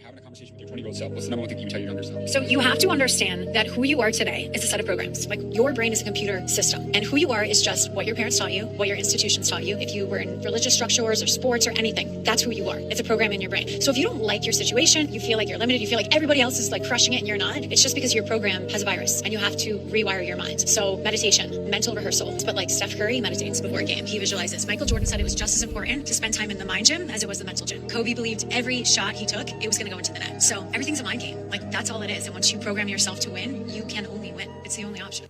having a conversation with your 20-year-old self, what's the number one thing you would tell your younger self? So you have to understand that who you are today is a set of programs. Like your brain is a computer system, and who you are is just what your parents taught you, what your institutions taught you. If you were in religious structures or sports or anything, that's who you are. It's a program in your brain. So if you don't like your situation, you feel like you're limited, you feel like everybody else is like crushing it and you're not, it's just because your program has a virus and you have to rewire your mind. So meditation, mental rehearsal. But like Steph Curry meditates before a game. He visualizes. Michael Jordan said it was just as important to spend time in the mind gym as it was the mental gym. Kobe believed every shot he took, it was going to go into the net. So everything's a mind game. Like that's all it is. And once you program yourself to win, you can only win. It's the only option.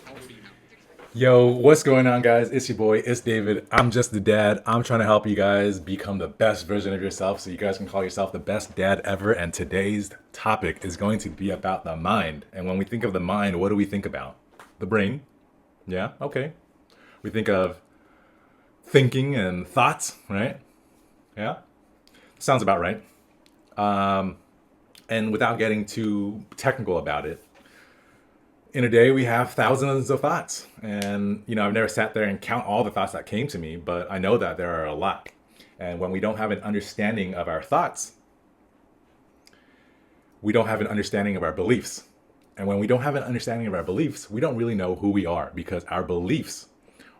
How old are you now? Yo, what's going on, guys? It's your boy, it's David. I'm just the dad. I'm trying to help you guys become the best version of yourself so you guys can call yourself the best dad ever. And today's topic is going to be about the mind. And when we think of the mind, what do we think about? The brain. Yeah, okay. We think of thinking and thoughts, right? Yeah, sounds about right. And without getting too technical about it, in a day we have thousands of thoughts. And, I've never sat there and count all the thoughts that came to me, but I know that there are a lot. And when we don't have an understanding of our thoughts, we don't have an understanding of our beliefs. And when we don't have an understanding of our beliefs, we don't really know who we are because our beliefs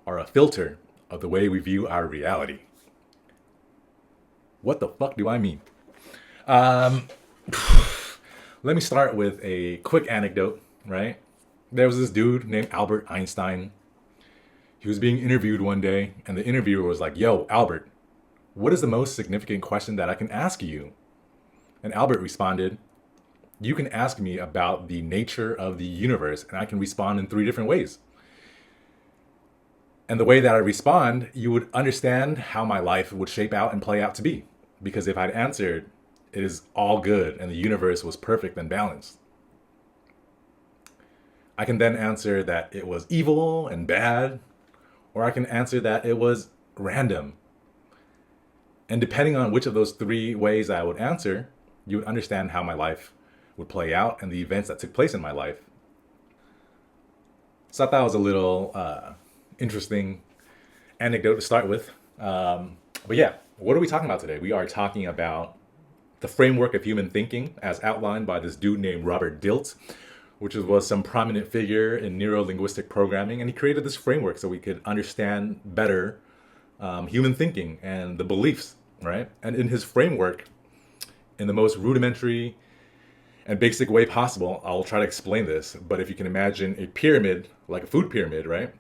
are a filter of the way we view our reality. What the fuck do I mean? Let me start with a quick anecdote, right? There was this dude named Albert Einstein. He was being interviewed one day, and the interviewer was like, "Yo, Albert, what is the most significant question that I can ask you?" And Albert responded, "You can ask me about the nature of the universe, and I can respond in 3 different ways. And the way that I respond, you would understand how my life would shape out and play out to be. Because if I'd answered, it is all good and the universe was perfect and balanced, I can then answer that it was evil and bad, or I can answer that it was random. And depending on which of those 3 ways I would answer, you would understand how my life would play out and the events that took place in my life." So I thought it was a little interesting anecdote to start with. But yeah, what are we talking about today? We are talking about the framework of human thinking as outlined by this dude named Robert Dilts, which was some prominent figure in neuro-linguistic programming. And he created this framework so we could understand better human thinking and the beliefs, right? And in his framework, in the most rudimentary and basic way possible, I'll try to explain this. But if you can imagine a pyramid, like a food pyramid, right?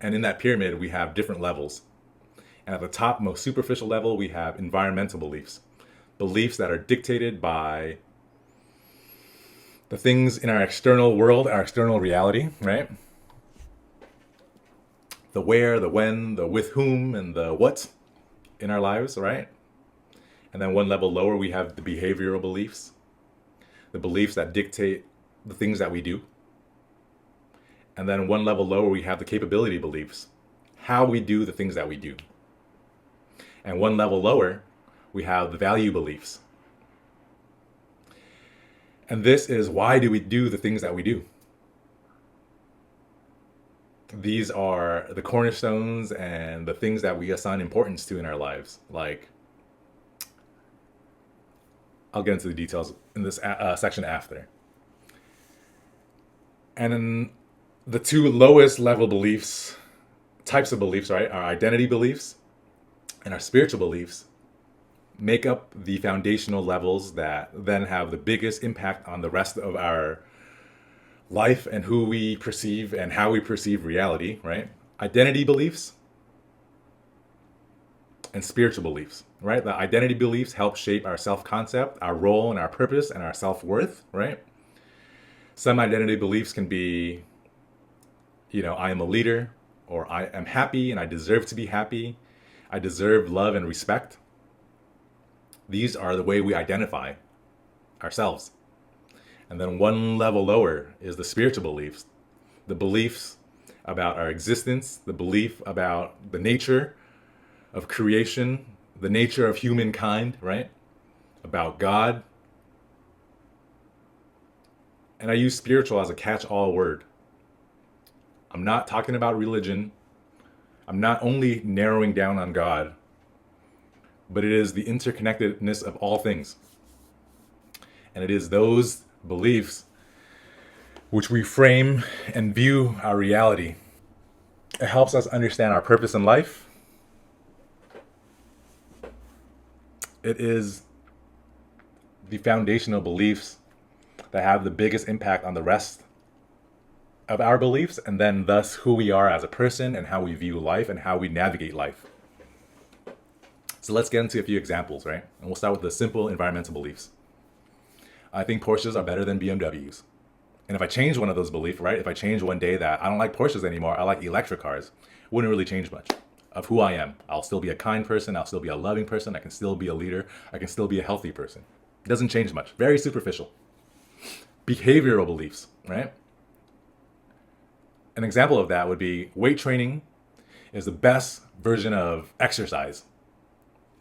And in that pyramid, we have different levels. And at the top, most superficial level, we have environmental beliefs. Beliefs that are dictated by the things in our external world, our external reality, right? The where, the when, the with whom, and the what in our lives, right? And then one level lower, we have the behavioral beliefs. The beliefs that dictate the things that we do. And then one level lower, we have the capability beliefs. How we do the things that we do. And one level lower, we have the value beliefs. And this is why do we do the things that we do? These are the cornerstones and the things that we assign importance to in our lives. Like, I'll get into the details in this section after. And then the 2 lowest level beliefs, types of beliefs, right, our identity beliefs and our spiritual beliefs make up the foundational levels that then have the biggest impact on the rest of our life and who we perceive and how we perceive reality, right? Identity beliefs and spiritual beliefs, right? The identity beliefs help shape our self-concept, our role and our purpose and our self-worth, right? Some identity beliefs can be, I am a leader, or I am happy and I deserve to be happy. I deserve love and respect. These are the way we identify ourselves. And then one level lower is the spiritual beliefs, the beliefs about our existence, the belief about the nature of creation, the nature of humankind, right? About God. And I use spiritual as a catch-all word. I'm not talking about religion. I'm not only narrowing down on God, but it is the interconnectedness of all things. And it is those beliefs which we frame and view our reality. It helps us understand our purpose in life. It is the foundational beliefs that have the biggest impact on the rest of our beliefs, and then thus who we are as a person and how we view life and how we navigate life. So let's get into a few examples, right? And we'll start with the simple environmental beliefs. I think Porsches are better than BMWs. And if I change one of those beliefs, right? If I change one day that I don't like Porsches anymore, I like electric cars, it wouldn't really change much of who I am. I'll still be a kind person. I'll still be a loving person. I can still be a leader. I can still be a healthy person. It doesn't change much. Very superficial. Behavioral beliefs, right? An example of that would be weight training is the best version of exercise,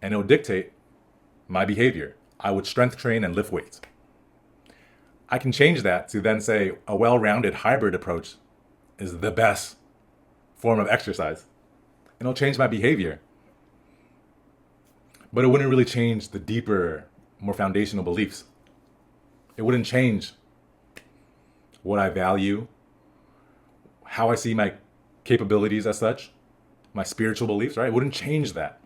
and it will dictate my behavior. I would strength train and lift weights. I can change that to then say a well-rounded hybrid approach is the best form of exercise, and it'll change my behavior. But it wouldn't really change the deeper, more foundational beliefs. It wouldn't change what I value, how I see my capabilities as such, my spiritual beliefs, right? It wouldn't change that.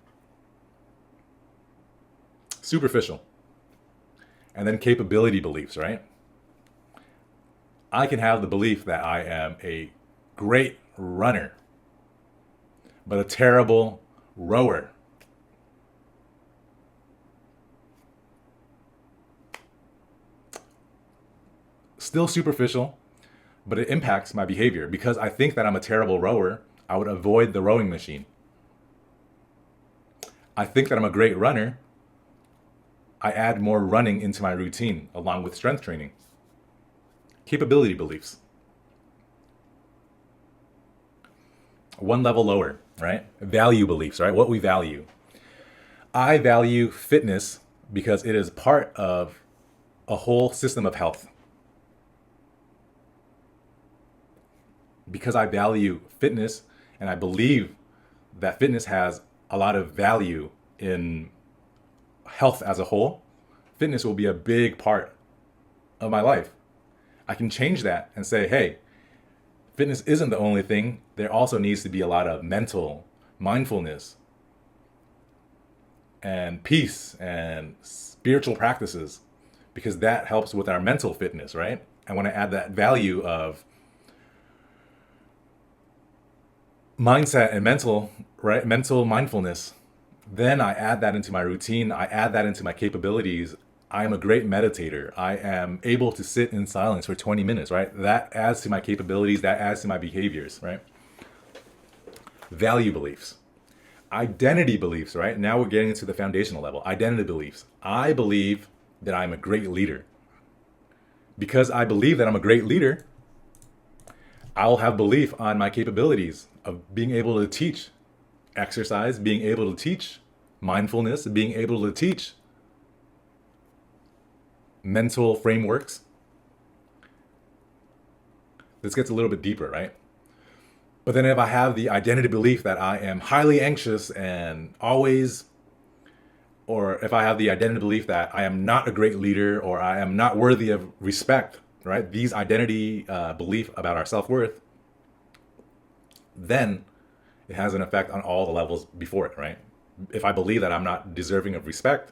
Superficial. And then capability beliefs, right? I can have the belief that I am a great runner, but a terrible rower. Still superficial, but it impacts my behavior. Because I think that I'm a terrible rower, I would avoid the rowing machine. I think that I'm a great runner, I add more running into my routine along with strength training. Capability beliefs. One level lower, right? Value beliefs, right? What we value. I value fitness because it is part of a whole system of health. Because I value fitness and I believe that fitness has a lot of value in health as a whole, fitness will be a big part of my life. I can change that and say, hey, fitness isn't the only thing. There also needs to be a lot of mental mindfulness and peace and spiritual practices, because that helps with our mental fitness, right? I want to add that value of mindset and mental, right? Mental mindfulness. Then I add that into my routine. I add that into my capabilities. I am a great meditator. I am able to sit in silence for 20 minutes, right? That adds to my capabilities. That adds to my behaviors, right? Value beliefs. Identity beliefs, right? Now we're getting into the foundational level. Identity beliefs. I believe that I'm a great leader. Because I believe that I'm a great leader, I'll have belief on my capabilities of being able to teach exercise, being able to teach mindfulness, being able to teach mental frameworks. This gets a little bit deeper, right? But then if I have the identity belief that I am highly anxious and always, or if I have the identity belief that I am not a great leader or I am not worthy of respect, right? These identity belief about our self-worth, then it has an effect on all the levels before it, right? If I believe that I'm not deserving of respect,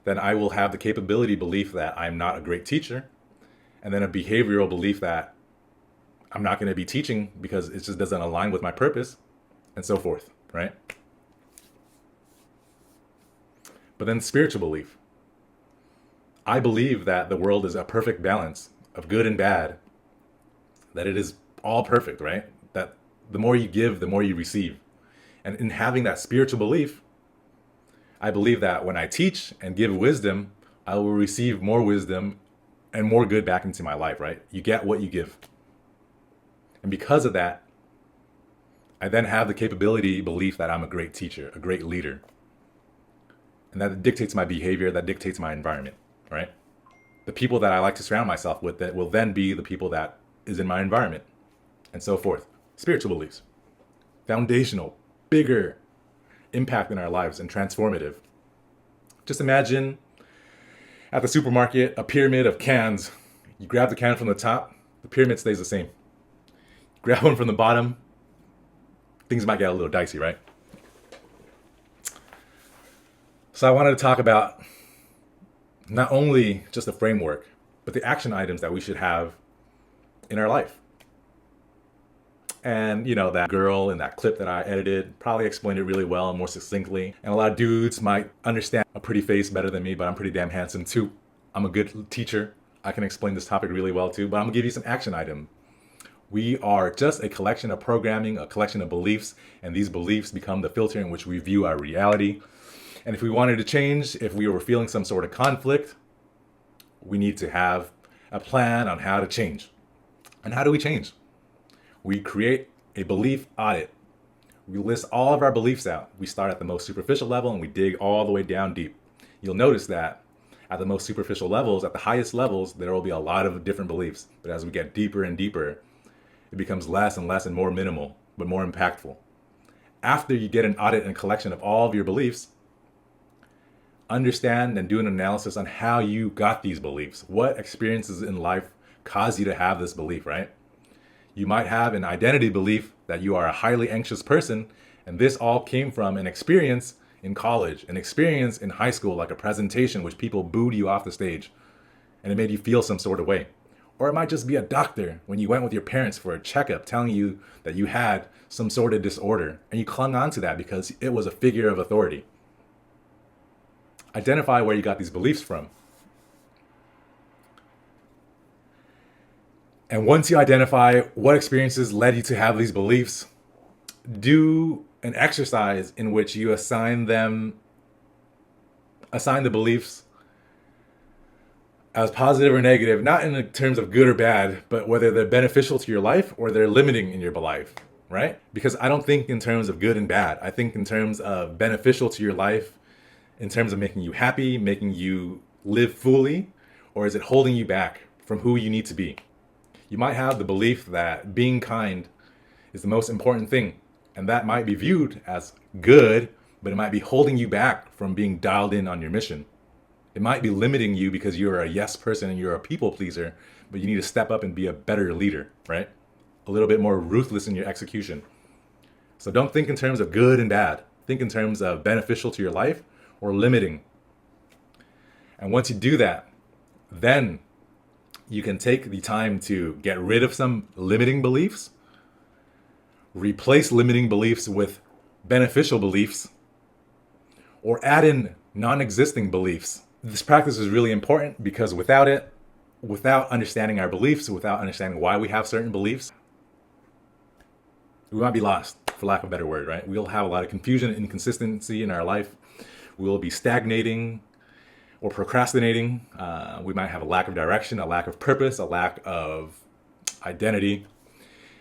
then I will have the capability belief that I'm not a great teacher, and then a behavioral belief that I'm not going to be teaching because it just doesn't align with my purpose, and so forth, right? But then spiritual belief. I believe that the world is a perfect balance of good and bad, that it is all perfect, right? That the more you give, the more you receive. And in having that spiritual belief, I believe that when I teach and give wisdom, I will receive more wisdom and more good back into my life, right? You get what you give. And because of that, I then have the capability belief that I'm a great teacher, a great leader. And that dictates my behavior, that dictates my environment, right? The people that I like to surround myself with that will then be the people that is in my environment, and so forth. Spiritual beliefs. Foundational, bigger impact in our lives and transformative. Just imagine at the supermarket a pyramid of cans. You grab the can from the top, the pyramid stays the same. Grab one from the bottom, things might get a little dicey, right? So I wanted to talk about not only just the framework, but the action items that we should have in our life. And that girl in that clip that I edited probably explained it really well and more succinctly. And a lot of dudes might understand a pretty face better than me, but I'm pretty damn handsome too. I'm a good teacher. I can explain this topic really well too, but I'm gonna give you some action items. We are just a collection of programming, a collection of beliefs, and these beliefs become the filter in which we view our reality. And if we wanted to change, if we were feeling some sort of conflict, we need to have a plan on how to change. And how do we change? We create a belief audit. We list all of our beliefs out. We start at the most superficial level and we dig all the way down deep. You'll notice that at the most superficial levels, at the highest levels, there will be a lot of different beliefs. But as we get deeper and deeper, it becomes less and less and more minimal, but more impactful. After you get an audit and collection of all of your beliefs, understand and do an analysis on how you got these beliefs. What experiences in life cause you to have this belief, right? You might have an identity belief that you are a highly anxious person, and this all came from an experience in college, an experience in high school, like a presentation which people booed you off the stage, and it made you feel some sort of way. Or it might just be a doctor when you went with your parents for a checkup telling you that you had some sort of disorder, and you clung on to that because it was a figure of authority. Identify where you got these beliefs from. And once you identify what experiences led you to have these beliefs, do an exercise in which you assign the beliefs as positive or negative, not in terms of good or bad, but whether they're beneficial to your life or they're limiting in your life, right? Because I don't think in terms of good and bad. I think in terms of beneficial to your life, in terms of making you happy, making you live fully, or is it holding you back from who you need to be? You might have the belief that being kind is the most important thing, and that might be viewed as good, but it might be holding you back from being dialed in on your mission. It might be limiting you because you're a yes person and you're a people pleaser, but you need to step up and be a better leader, right? A little bit more ruthless in your execution. So don't think in terms of good and bad. Think in terms of beneficial to your life or limiting. And once you do that, then you can take the time to get rid of some limiting beliefs, replace limiting beliefs with beneficial beliefs, or add in non-existing beliefs. This practice is really important because without it, without understanding our beliefs, without understanding why we have certain beliefs, we might be lost, for lack of a better word, right? We'll have a lot of confusion and inconsistency in our life. We will be stagnating or procrastinating. We might have a lack of direction, a lack of purpose, a lack of identity,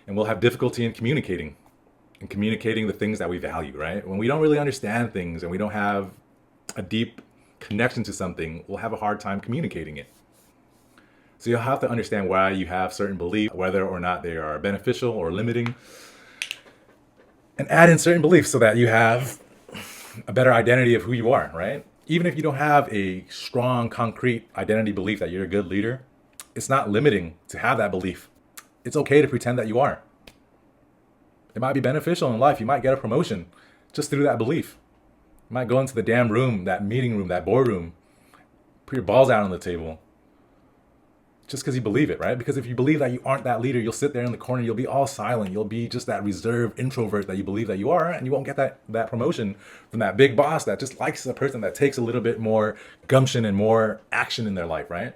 and we'll have difficulty in communicating the things that we value, right? When we don't really understand things and we don't have a deep connection to something, we'll have a hard time communicating it. So you'll have to understand why you have certain beliefs, whether or not they are beneficial or limiting, and add in certain beliefs so that you have a better identity of who you are, right? Even if you don't have a strong, concrete identity belief that you're a good leader, it's not limiting to have that belief. It's okay to pretend that you are. It might be beneficial in life. You might get a promotion just through that belief. You might go into the damn room, that meeting room, that boardroom, put your balls out on the table just because you believe it, right? Because if you believe that you aren't that leader, you'll sit there in the corner, you'll be all silent. You'll be just that reserved introvert that you believe that you are, and you won't get that promotion from that big boss that just likes a person that takes a little bit more gumption and more action in their life, right?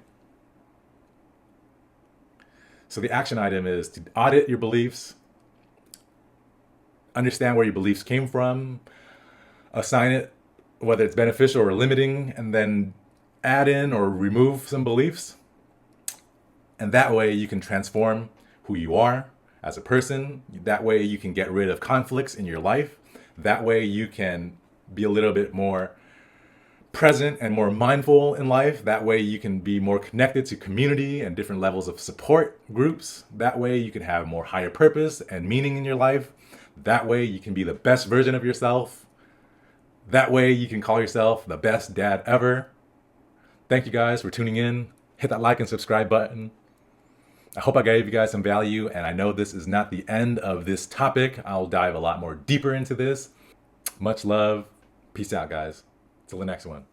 So the action item is to audit your beliefs, understand where your beliefs came from, assign it, whether it's beneficial or limiting, and then add in or remove some beliefs. And that way you can transform who you are as a person. That way you can get rid of conflicts in your life. That way you can be a little bit more present and more mindful in life. That way you can be more connected to community and different levels of support groups. That way you can have more higher purpose and meaning in your life. That way you can be the best version of yourself. That way you can call yourself the best dad ever. Thank you guys for tuning in. Hit that like and subscribe button. I hope I gave you guys some value, and I know this is not the end of this topic. I'll dive a lot more deeper into this. Much love. Peace out, guys. Till the next one.